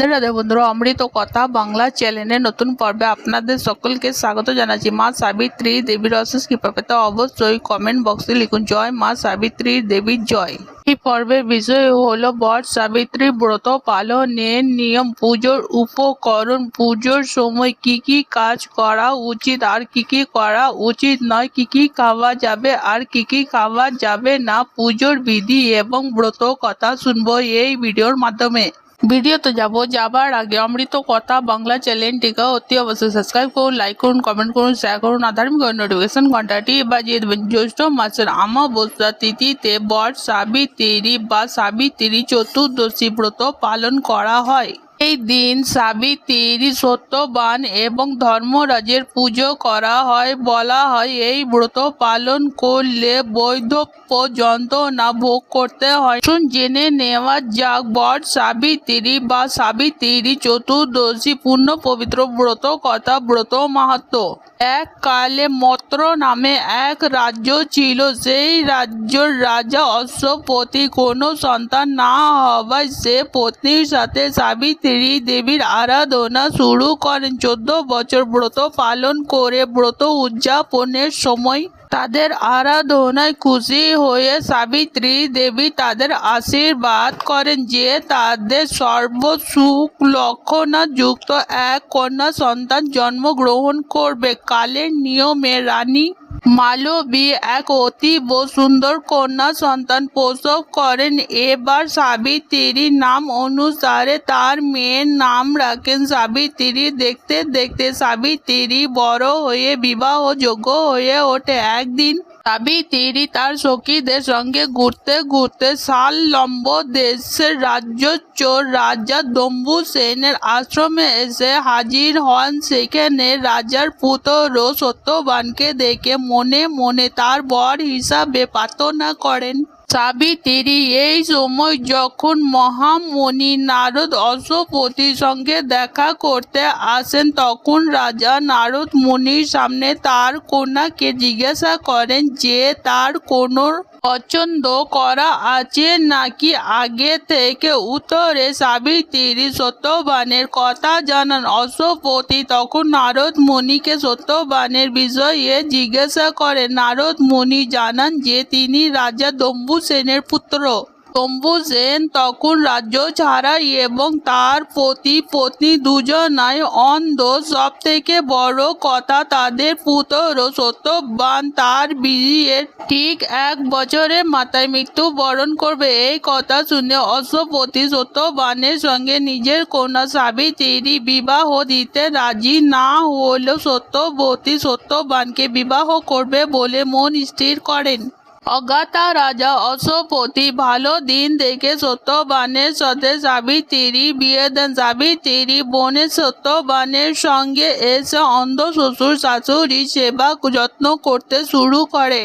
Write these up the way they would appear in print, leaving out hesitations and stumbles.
রাধে রাধে বন্ধুরা, অমৃত কথা বাংলা চ্যানেলের নতুন পর্বে আপনাদের সকলকে স্বাগত জানাচ্ছি। মা সাবিত্রী দেবীর অশেষ কৃপা পেতে অবশ্যই কমেন্ট বক্সে লিখুন জয় মা সাবিত্রী দেবীর জয়। এই পর্বের বিষয় হলো বট সাবিত্রী ব্রত পালনের নিয়ম, পুজোর উপকরণ, পুজোর সময় কি কি কাজ করা উচিত আর কি কি করা উচিত নয়, কি কি খাওয়া যাবে আর কি কি খাওয়া যাবে না, পুজোর বিধি এবং ব্রত কথা শুনবো এই ভিডিওর মাধ্যমে। ভিডিওতে যাবার আগে অমৃত কথা বাংলা চ্যানেলটিকে অতি অবশ্যই সাবস্ক্রাইব করুন, লাইক করুন, কমেন্ট করুন, শেয়ার করুন, ধার্মিক নোটিফিকেশন ঘন্টাটি বাজিয়ে দেবেন। জ্যৈষ্ঠ মাসের অমাবস্যা তিথিতে বট সাবিত্রী বা সাবিত্রী চতুর্দশী ব্রত পালন করা হয়। এই দিন সাবিত্রী সত্যবান এবং ধর্মরাজের পুজো করা হয়। বলা হয় এই ব্রত পালন করলে বৈধব্য যন্ত্রণা ভোগ করতে হয়। জেনে নেওয়া যাক বট সাবিত্রী বা সাবিত্রী চতুর্দশী পূর্ণ পবিত্র ব্রত কথা, ব্রত মাহাত্ম্য। এককালে মত্র নামে এক রাজ্য ছিল। সেই রাজ্যের রাজা অশ্বপতি কোনো সন্তান না হওয়ায় সে পত্নীর সাথে সাবিত্রী দেবীর আরাধনা শুরু করেন। 14 বছর ব্রত পালন করে ব্রত উদযাপনের সময় তাদের আরাধনায় খুশি হয়ে সাবিত্রী দেবী তাদের আশীর্বাদ করেন যে তাদের সর্বসুখ লক্ষণা যুক্ত এক কন্যা সন্তান জন্মগ্রহণ করবে। কালের নিয়মে রানী মালবী এক অতীব সুন্দর কন্যা সন্তান প্রসব করেন। এবার সাবিত্রীর নাম অনুসারে তার মেয়ের নাম রাখেন সাবিত্রী। দেখতে দেখতে সাবিত্রী বড় হয়ে বিবাহযোগ্য হয়ে ওঠে। একদিন সাবিত্রী তার সখীদের সঙ্গে ঘুরতে ঘুরতে সালম্ব দেশের রাজ্যচর রাজা দম্বু সেনের আশ্রমে এসে হাজির হন। সেখানে রাজার পুত্র সত্যবানকে দেখে মনে মনে তার বর হিসাবে প্রার্থনা করেন। সাবিত্রী এই সময় যখন মহামুনি নারদ অশ্বপতির সঙ্গে দেখা করতে আসেন, তখন রাজা নারদ মুনির সামনে তার কন্যাকে জিজ্ঞাসা করেন যে তার কোনো পছন্দ করা আছে নাকি আগে থেকে। উত্তরে সাবিত্রী সত্যবানের কথা জানান। অশ্বপতি তখন নারদ মুনিকে সত্যবানের বিষয়ে জিজ্ঞাসা করেন। নারদ মুনি জানান যে তিনি রাজা দম্বু সেনের পুত্র। দম্বু সেন তখন রাজ্য ছাড়াই এবং তার পত্নী দুজনাই অন্ধ। সব থেকে বড় কথা, তাদের পুত্র সত্যবান তার বিয়ের ঠিক 1 বছরের মাথায় মৃত্যুবরণ করবে। এই কথা শুনে অশ্বপতি সত্যবানের সঙ্গে নিজের কন্যা সাবিত্রী বিবাহ দিতে রাজি না হলেও সত্যবানকে বিবাহ করবে বলে মন স্থির করেন। অজ্ঞাতা রাজা অশ্বপতি ভালো দিন দেখে সত্যবানের সাথে সাবিত্রী বিয়ে দেন। সাবিত্রী বোনের সত্যবানের সঙ্গে এসে অন্ধ শ্বশুর শাশুড়ি সেবা যত্ন করতে শুরু করে।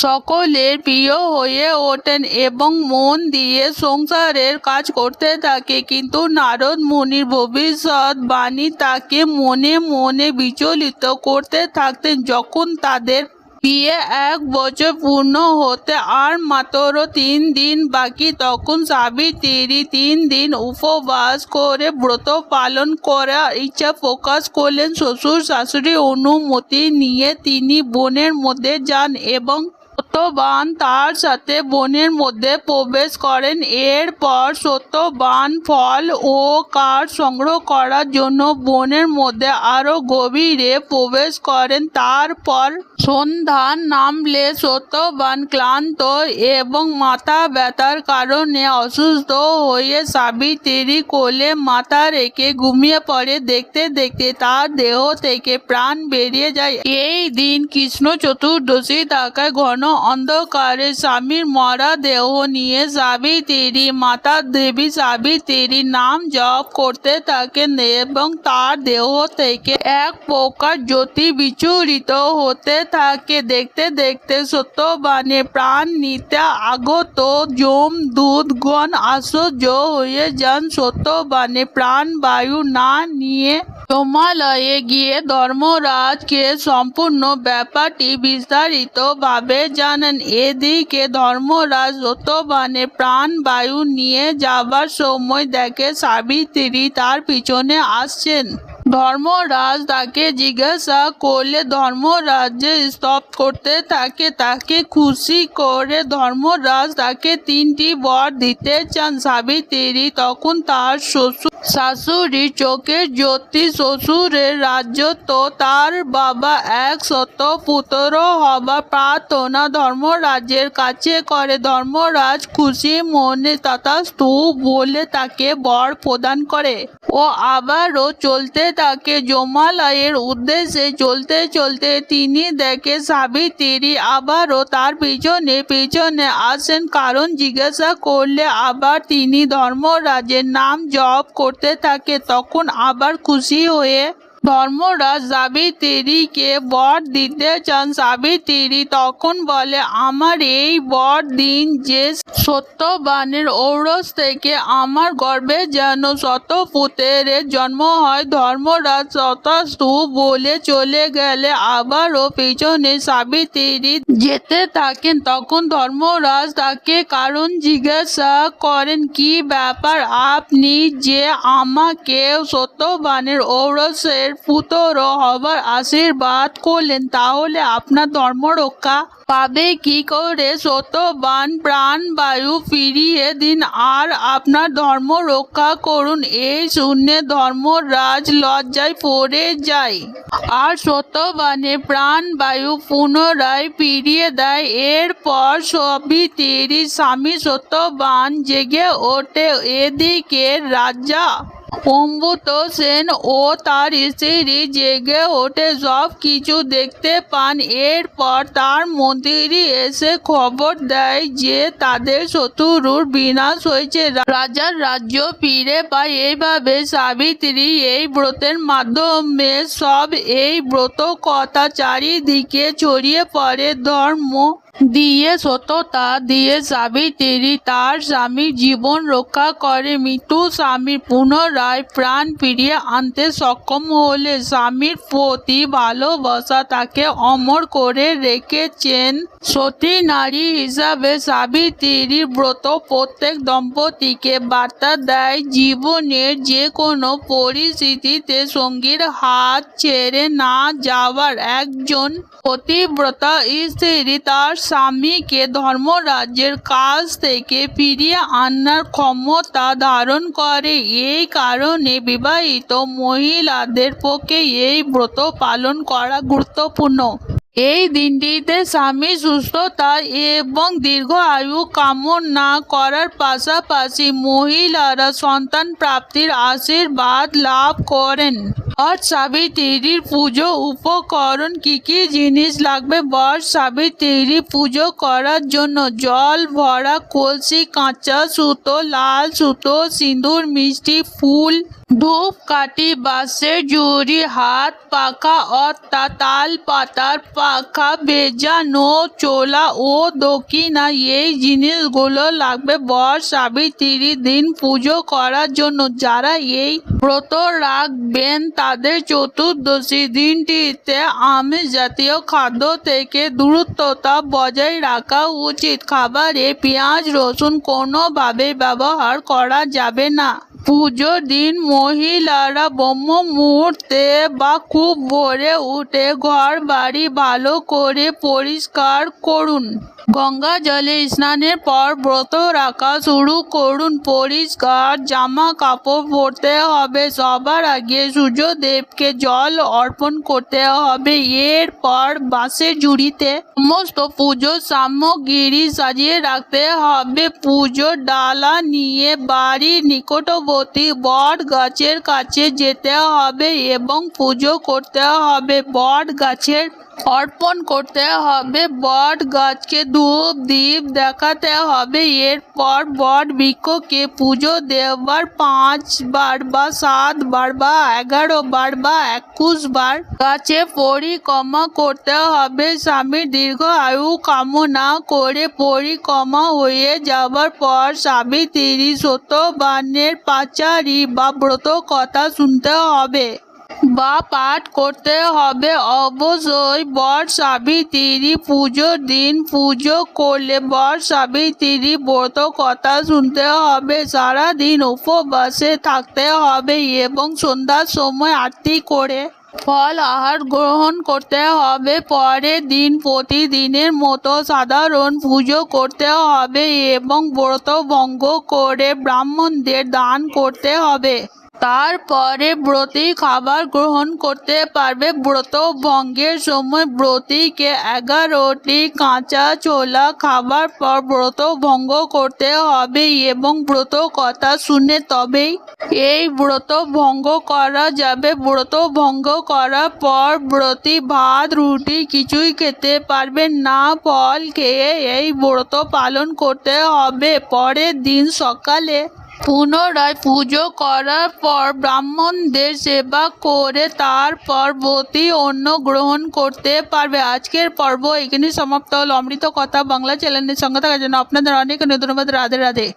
সকলের প্রিয় হয়ে ওঠেন এবং মন দিয়ে সংসারের কাজ করতে থাকে। কিন্তু নারদ মুনির ভবিষ্যৎবাণী তাকে মনে মনে বিচলিত করতে থাকতেন। যখন তাদের বিয়ে 1 বছর পূর্ণ হতে আর মাত্র 3 দিন বাকি, তখন সাবিত্রী 3 দিন উপবাস করে ব্রত পালন করার ইচ্ছা প্রকাশ করলেন। শ্বশুর শাশুড়ির অনুমতি নিয়ে তিনি বনের মধ্যে যান এবং সত্যবান তার সাথে বনের মধ্যে প্রবেশ করেন। এরপর সত্যবান ফল ও কাঠ সংগ্রহ করার জন্য বনের মধ্যে আরো গভীরে প্রবেশ করেন। তারপর সন্ধ্যা নামলে সত্যবান ক্লান্ত এবং মাথা ব্যথার কারণে অসুস্থ হয়ে সাবিত্রী কোলে মাথা রেখে ঘুমিয়ে পড়ে। দেখতে দেখতে তার দেহ থেকে প্রাণ বেরিয়ে যায়। এই দিন কৃষ্ণ চতুর্দশী থাকায় ঘন অন্ধকারে স্বামীর মরা দেহ নিয়ে সাবিত্রী মাতা দেবী সাবিত্রীর নাম জপ করতে থাকেন এবং তার দেহ থেকে এক প্রকার জ্যোতি বিচ্ছুরিত হতে থাকে। দেখতে দেখতে সত্যবানের প্রাণ নিতে আগত যমদূতগণ আশ্চর্য হয়ে যান। সত্যবানের প্রাণবায়ু না নিয়ে হিমালয়ে গিয়ে ধর্মরাজকে সম্পূর্ণ ব্যাপারটি বিস্তারিতভাবে জানান। জানান। এদিকে ধর্মরাজ সত্যবানের প্রাণবায়ু নিয়ে যাবার সময় দেখে সাবিত্রী তার পিছনে আসছেন। ধর্মরাজ তাকে জিজ্ঞাসা করলে ধর্মরাজ যে স্তব করতে থাকে। তাকে খুশি করে ধর্মরাজ তাকে 3টি বর দিতে চান। সাবিত্রী তখন তার শাশুড়ির চোখের জ্যোতি, শ্বশুরের রাজত্ব, তার বাবা 100 পুত্র হবার প্রার্থনা ধর্মরাজের কাছে করে। ধর্মরাজ খুশি মনে তথাস্তু বলে তাকে বর প্রদান করে। ও আবারও চলতে থাকে জমালয়ের উদ্দেশ্যে। চলতে চলতে তিনি দেখে সাবিত্রী আবারও তার পিছনে পিছনে আসেন। কারণ জিজ্ঞাসা করলে আবার তিনি ধর্মরাজের নাম জপ করতে থাকে। তখন আবার খুশি হয়ে ধর্মরাজ সাবিত্রীকে বর দিতে চান। সাবিত্রী তখন বলে, আমার এই বর দিন যে সত্যবানের ঔরস থেকে আমার গর্ভে যেন 100 পুত্রের জন্ম হয়। ধর্মরাজ তথাস্তু বলে চলে গেলে আবারও পিছনে সাবিত্রী যেতে থাকেন। তখন ধর্মরাজ তাকে কারণ জিজ্ঞাসা করেন, কি ব্যাপার, আপনি যে আমাকে সত্যবানের ঔরসের পুত্র হবার আশীর্বাদ করলেন, তাহলে আপনার ধর্ম রক্ষা পাবে কি করে? সত্যবান প্রাণবায়ু ফিরিয়ে দিন আর আপনার ধর্ম রক্ষা করুন। এই শুনে ধর্মরাজ লজ্জায় পড়ে যায় আর সত্যবানের প্রাণবায়ু পুনরায় ফিরিয়ে দেয়। এরপর সাবিত্রীর স্বামী সত্যবান জেগে ওঠে। এদিকে রাজা অমৃতসেন ও তার স্ত্রী জেগে ওঠে, সব কিছু দেখতে পান। এরপর তার মন্ত্রী এসে খবর দেয় যে তাদের শত্রুর বিনাশ হয়েছে, রাজার রাজ্য ফিরে পায়। এইভাবে সাবিত্রী এই ব্রতের মাধ্যমে সব এই ব্রত কথা চারিদিকে ছড়িয়ে পড়ে। ধর্ম দিয়ে সততা দিয়ে সাবিত্রী তার স্বামীর জীবন রক্ষা করে। মৃত্যু স্বামীর পুনরায় প্রাণ ফিরিয়ে আনতে সক্ষম হলে স্বামীর প্রতি ভালোবাসা তাকে অমর করে রেখেছেন। সতী নারী হিসাবে সাবিত্রীর ব্রত প্রত্যেক দম্পতিকে বার্তা দেয়, জীবনের যে কোনো পরিস্থিতিতে সঙ্গীর হাত ছেড়ে না যাওয়ার। একজন পতিব্রতা স্ত্রী তার স্বামীকে ধর্মরাজের কাছ থেকে ফিরিয়ে আনার ক্ষমতা ধারণ করে। এই কারণে বিবাহিত মহিলাদের পক্ষে এই ব্রত পালন করা গুরুত্বপূর্ণ। এই দিনটিতে স্বামী সুস্থতা এবং দীর্ঘ আয়ু কামনা করার পাশাপাশি মহিলারা সন্তান প্রাপ্তির আশীর্বাদ লাভ করেন। বট সাবিত্রীর পুজো উপকরণ কি কি জিনিস লাগবে? বট সাবিত্রী পুজো করার জন্য জল ভরা কলসি, কাঁচা সুতো, লাল সুতো, সিঁদুর, মিষ্টি, ফুল, ধূপকাঠি, বাঁশের ঝুড়ি, হাত পাখা অর্থাৎ তাল পাতার পাখা, ভেজানো চোলা ও দক্ষিণা। এই জিনিসগুলো লাগবে বট সাবিত্রীর দিন পুজো করার জন্য। যারা এই ব্রত রাখবেন তাদের চতুর্দশী দিনটিতে আমিষ জাতীয় খাদ্য থেকে দূরত্বতা বজায় রাখা উচিত। খাবারে পেঁয়াজ রসুন কোনোভাবে ব্যবহার করা যাবে না। পুজোর দিন মহিলারা ব্রহ্ম মুহূর্তে বা খুব ভোরে উঠে ঘর বাড়ি ভালো করে পরিষ্কার করুন। গঙ্গা জলে স্নানের পর ব্রত রাখা শুরু করুন। পরিষ্কার জামা কাপড় পরতে হবে। সবার আগে সূর্যদেবকে জল অর্পণ করতে হবে। এরপর বাঁশের ঝুড়িতে সমস্ত পুজোর সামগ্রী সাজিয়ে রাখতে হবে। পুজোর ডালা নিয়ে বাড়ির নিকটবর্তী বট গাছের কাছে যেতে হবে এবং পুজো করতে হবে। বট গাছের অর্পণ করতে হবে। বট গাছকে ধূপ দীপ দেখাতে হবে। এরপর বট বৃক্ষকে পুজো দেওয়ার 5 বার বা 7 বার বা 11 বার বা 21 বার গাছে পরিক্রমা করতে হবে। স্বামীর দীর্ঘ আয়ু কামনা করে পরিক্রমা হয়ে যাবার পর সাবিত্রী সত্যবানের পাঁচালী বা ব্রত কথা শুনতে হবে। বা পাঠ করতে হবে। অবশ্যই বট সাবিত্রী পুজোর দিন পুজো করলে বট সাবিত্রী ব্রত কথা শুনতে হবে, সারাদিন উপবাসে থাকতে হবে এবং সন্ধ্যার সময় আরতি করে ফল আহার গ্রহণ করতে হবে। পরের দিন প্রতিদিনের মতো সাধারণ পুজো করতে হবে এবং ব্রত ভঙ্গ করে ব্রাহ্মণদের দান করতে হবে। তারপরে ব্রতী খাবার গ্রহণ করতে পারবে। ব্রত ভঙ্গের সময় ব্রতীকে 11টি কাঁচা ছোলা খাবার পর ব্রত ভঙ্গ করতে হবে এবং ব্রত কথা শুনে তবেই এই ব্রত ভঙ্গ করা যাবে। ব্রত ভঙ্গ করার পর ব্রতী ভাত রুটি কিছুই খেতে পারবেন না। ফল খেয়ে এই ব্রত পালন করতে হবে। পরের দিন সকালে পুনরায় পুজো করার পর ব্রাহ্মণদের সেবা করে তারপর ব্রতী অন্ন গ্রহণ করতে পারবে। আজকের পর্ব এখানেই সমাপ্ত হলো। অমৃত কথা বাংলা চ্যানেলের সঙ্গে থাকার জন্য আপনাদের অনেক ধন্যবাদ। রাধে রাধে।